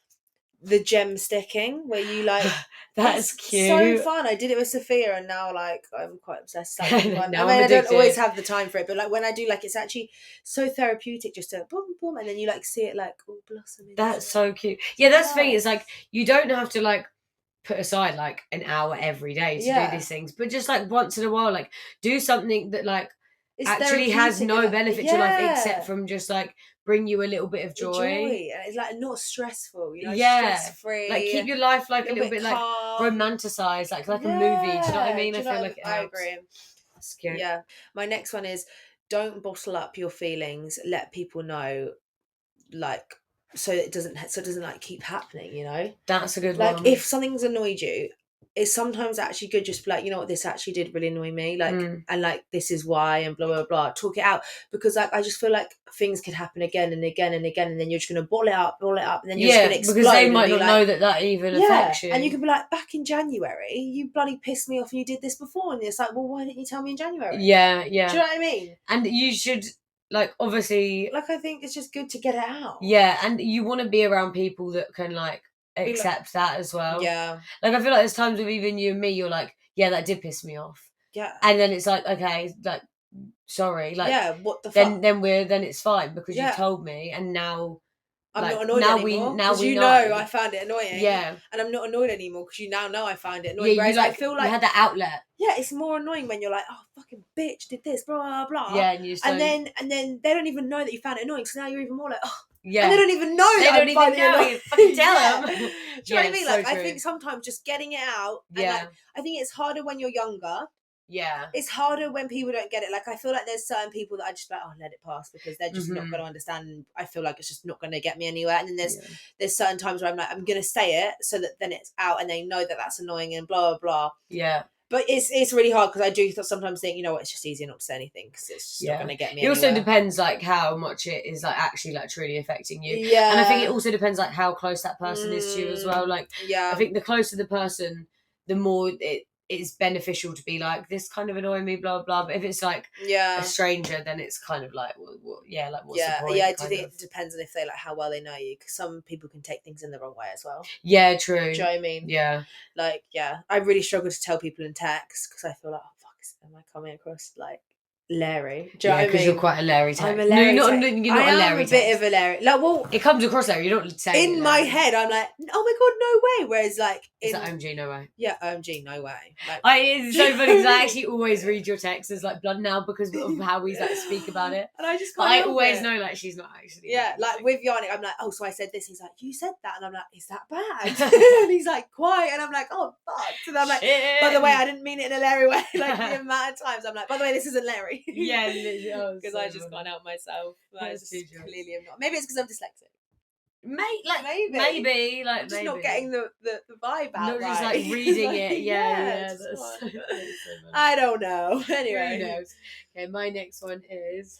the gem sticking where you like that's it's cute. so fun. I did it with Sophia and now like I'm quite obsessed. Like, I mean, Now I I'm don't always addicted. have the time for it, but like when I do, like it's actually so therapeutic just to boom boom and then you like see it like all blossom into That's it. so cute. Yeah, that's the thing. It's like you don't have to like put aside like an hour every day to do these things, but just like once in a while, like do something that like it's actually has no therapeutic, benefit to your life except from just like bring you a little bit of joy. And it's like not stressful, you know, Yeah, stress free. like keep your life like a little bit like calm. romanticized, like a movie. Do you know what I mean? I feel like it I helps. agree. That's good. Yeah. My next one is don't bottle up your feelings. Let people know, like, so it doesn't like keep happening. You know, That's a good like one. if something's annoyed you, it's sometimes actually good just to be like, you know what, this actually did really annoy me, like and like this is why and blah blah blah. Talk it out, because like I just feel like things could happen again and again and again, and then you're just gonna bottle it up, and then you're just gonna explode because they might not like, know that even affects you. And you can be like, back in January, you bloody pissed me off and you did this before, and it's like, well, why didn't you tell me in January? Yeah. Do you know what I mean? And you should like obviously like I think it's just good to get it out. Yeah, and you want to be around people that can like accept that as well. Yeah. Like I feel like there's times with even you and me, you're like, yeah, that did piss me off. Yeah. And then it's like, okay, like sorry, like what the fuck? Then it's fine because you've told me, and now I'm like, not annoyed anymore because you know I found it annoying. Yeah. And I'm not annoyed anymore because you now know I found it annoying. Yeah, whereas like, I feel like you had that outlet. Yeah, it's more annoying when you're like, oh fucking bitch, did this, blah blah blah. Yeah, and you and then they don't even know that you found it annoying, so now you're even more like, oh. Yeah. And they don't even know they that don't even know. You fucking tell them. Do you know what I mean? Like I think sometimes just getting it out. And like, I think it's harder when you're younger. Yeah. It's harder when people don't get it. Like I feel like there's certain people that I just like, oh, let it pass because they're just not going to understand. I feel like it's just not going to get me anywhere. And then there's certain times where I'm like, I'm going to say it so that then it's out and they know that that's annoying and blah blah blah. Yeah. But it's really hard because I do sometimes think, you know what, it's just easier not to say anything because it's just not going to get me anywhere. It also depends like how much it is like actually like truly affecting you. Yeah. And I think it also depends like how close that person is to you as well. Like I think the closer the person, the more it's beneficial to be like, this kind of annoying me, blah blah. But if it's like a stranger, then it's kind of like, like what's the point? Yeah, I do think it depends on if they like how well they know you, because some people can take things in the wrong way as well. Yeah, true. Do you know what I mean? Yeah. Like, I really struggle to tell people in text because I feel like, oh fuck, am I coming across like Larry? Do you know what I mean? Because you're quite a Larry type. I'm a Larry type. You're not a Larry type. A bit of a Larry. Like, well, it comes across Larry. You're not saying in my head. I'm like, oh my god, no way. Whereas like, is that OMG? No way. Yeah, OMG, no way. Like, it's so funny because I actually always read your texts as like blood now because of how we like speak about it. And I just can't. I always know like she's not actually. Yeah, like with Yannick, I'm like, oh, so I said this. He's like, you said that, and I'm like, is that bad? And he's like, quiet, and I'm like, oh fuck. And I'm like, by the way, I didn't mean it in a Larry way. Like the amount of times I'm like, by the way, this isn't Larry. Yeah, because I just can't help myself. Like, clearly I'm not. Maybe it's because I'm dyslexic. Maybe I'm just not getting the vibe out. Not just like reading it. Yeah. That's so I don't know. Anyway, who knows? Okay, my next one is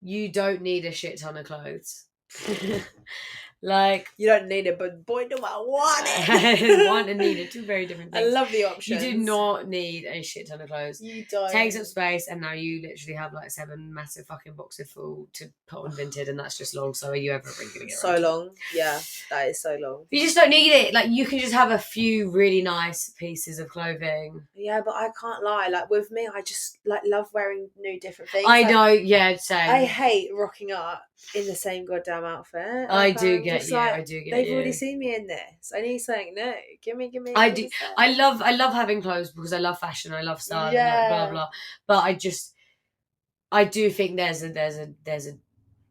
you don't need a shit ton of clothes. Like you don't need it, but boy, do I want it. Want and need it, two very different things. I love the options. You do not need a shit ton of clothes. You don't. Takes up space, and now you literally have like 7 massive fucking boxes full to put on Vinted, and that's just long. So are you ever really gonna get so long? Yeah, that is so long. You just don't need it. Like you can just have a few really nice pieces of clothing. Yeah, but I can't lie. Like with me, I just like love wearing new different things. I know. Yeah, same. I hate rocking up in the same goddamn outfit. I do get you. I do get you. They've already seen me in this. I need something new. Give me. I do. I love having clothes because I love fashion. I love style. Yeah. Blah blah. But I do think there's a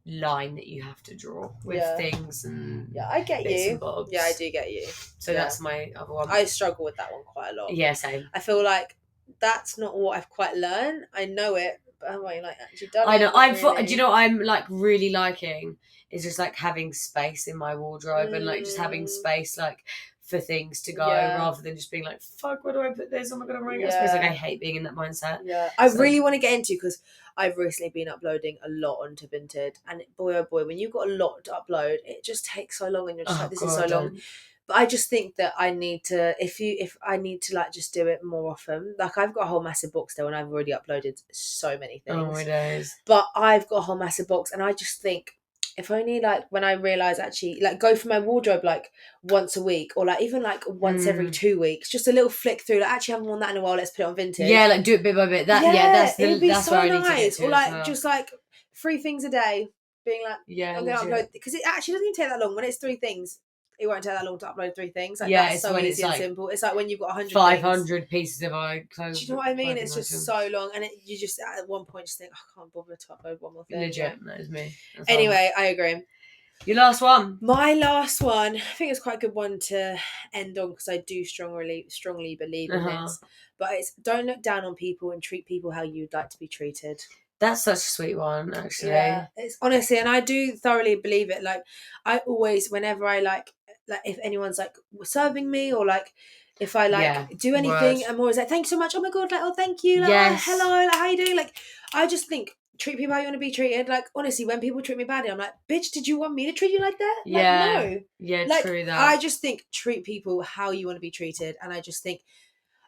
line that you have to draw with things and I get you. And bobs. Yeah, I do get you. So that's my other one. I struggle with that one quite a lot. Yeah, same. I feel like that's not what I've quite learned. I know it, but I'm like actually done. I know. Do you know what I'm like really liking is just like having space in my wardrobe and like just having space like for things to go rather than just being like, fuck, where do I put this? Oh my god, I'm running out of space. Like I hate being in that mindset. Yeah, I really want to get into because I've recently been uploading a lot onto Vinted, and boy oh boy, when you've got a lot to upload, it just takes so long, and you're just like, this is so long. But I just think that I need to, if I need to like just do it more often. Like I've got a whole massive box there, and I've already uploaded so many things. Oh my days! But I've got a whole massive box, and I just think if only like when I realise actually like go through my wardrobe like once a week or like even like once every 2 weeks, just a little flick through. Like actually haven't worn that in a while. Let's put it on vintage. Yeah, like do it bit by bit. That's it'd be that's so where I need to get nice. to Or like as well. just like 3 things a day, being like I'm gonna upload because it actually doesn't even take that long. When it's 3 things, it won't take that long to upload 3 things. Like that's so easy and simple. It's like when you've got 100 500 pieces of clothes. Do you know what I mean? It's just so long, and you just at one point just think, I can't bother to upload one more thing. Legit, that is me. Anyway, I agree. Your last one. My last one, I think it's quite a good one to end on because I do strongly believe in this. But it's don't look down on people and treat people how you'd like to be treated. That's such a sweet one, actually. Yeah, it's honestly, and I do thoroughly believe it. Like I always, whenever I like if anyone's like serving me or like if I like do anything, I'm always like, thank you so much. Oh my god, like oh thank you, like hello, like how you doing? Like I just think treat people how you want to be treated. Like honestly, when people treat me badly, I'm like, bitch, did you want me to treat you like that? Like, no. Yeah, like, true that. I just think treat people how you want to be treated, and I just think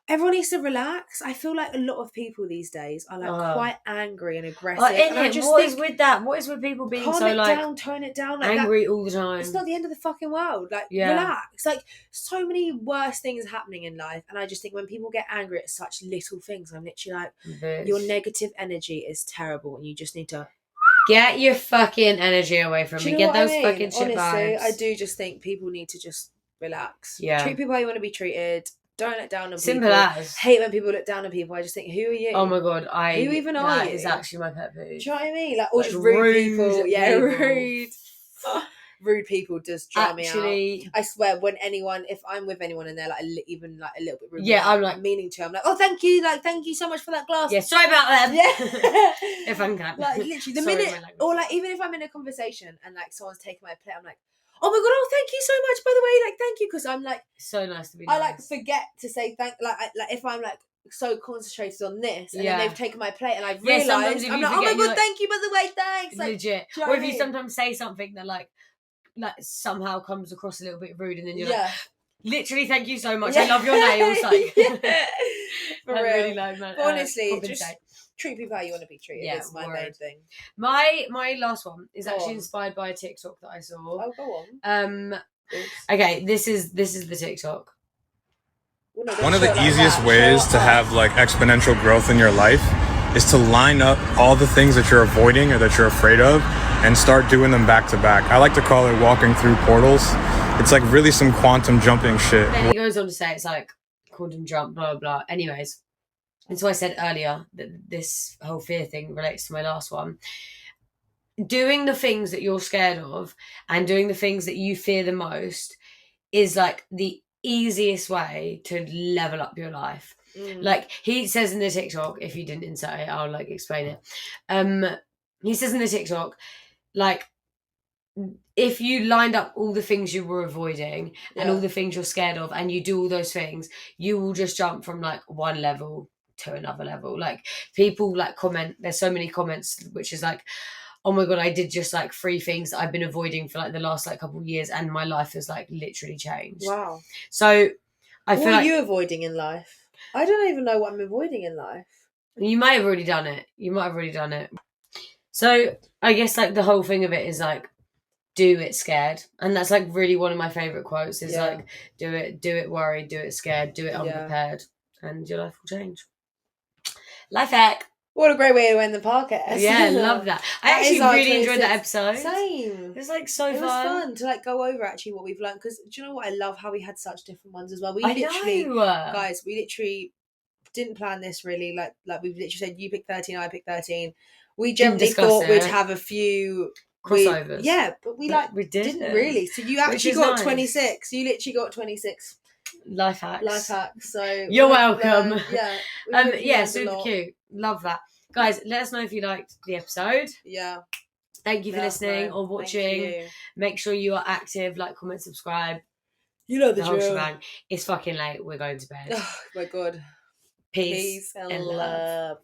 everyone needs to relax. I feel like a lot of people these days are like quite angry and aggressive. And I just what is with that? What is with people being so like tone it down, like angry all the time? It's not the end of the fucking world. Like relax. Like so many worse things happening in life, and I just think when people get angry at such little things, I'm literally like, your negative energy is terrible, and you just need to get your fucking energy away from me. Get those fucking shit Honestly, vibes. I do just think people need to just relax. Yeah, treat people how you want to be treated. Don't look down on Simple people. as. Hate when people look down on people. I just think, who are you? Oh my god, who even are you? That is actually my pet peeve. Do you know what I mean? Like, or just rude people. Yeah, rude. Rude people just draw me out. I swear, if I'm with anyone and they're like even like a little bit rude, I'm like meaning to. I'm like, oh, thank you, like thank you so much for that glass. Yeah, sorry about that. Yeah, if I can. Like literally the minute, or like even if I'm in a conversation and like someone's taking my plate, I'm like, oh my god, oh thank you so much, by the way, like thank you, because I'm like so nice to be nice. I like forget to say thank, like if I'm like so concentrated on this and then they've taken my plate and I've realised, I'm like, oh my god, like, thank you, by the way, thanks. Like, legit. Or if you sometimes say something that like somehow comes across a little bit rude and then you're like, literally thank you so much, I love your nails. Like for I real. Really like that. But honestly, just treat people how you want to be treated. Yeah, is my main thing. My last one is actually inspired by a TikTok that I saw. Oh, go on. Okay, this is the TikTok. One of the easiest ways to have like exponential growth in your life is to line up all the things that you're avoiding or that you're afraid of and start doing them back to back. I like to call it walking through portals. It's like really some quantum jumping shit. Then he goes on to say it's like quantum jump, blah, blah, blah. Anyways, and so I said earlier that this whole fear thing relates to my last one. Doing the things that you're scared of and doing the things that you fear the most is like the easiest way to level up your life. Like he says in the TikTok, if you didn't insert it, I'll like explain it. He says in the TikTok, like, if you lined up all the things you were avoiding and all the things you're scared of and you do all those things, you will just jump from like one level to another level. Like people like comment, there's so many comments which is like, oh my god, I did just like 3 things that I've been avoiding for like the last like couple of years and my life has like literally changed. Wow. So I feel what are you avoiding in life? I don't even know what I'm avoiding in life. You might have already done it. So I guess like the whole thing of it is like, do it scared. And that's like really one of my favourite quotes is like, do it worried, do it scared, do it unprepared, and your life will change. Life hack. What a great way to end the podcast. Yeah, love that. I actually really enjoyed that episode. Same. It was like so fun. It was fun to like go over actually what we've learned, because do you know what, I love how we had such different ones as well. We literally didn't plan this really. Like we've literally said, you pick 13, I pick 13. We generally thought we'd have a few crossovers. But we didn't really. So you actually got 26. You literally got 26 life hacks. So you're welcome. Super cute. Love that. Guys, let us know if you liked the episode. Yeah. Thank you for listening or watching. Make sure you are active, like, comment, subscribe. You know the drill. Shebang. It's fucking late. We're going to bed. Oh my god. Peace and love.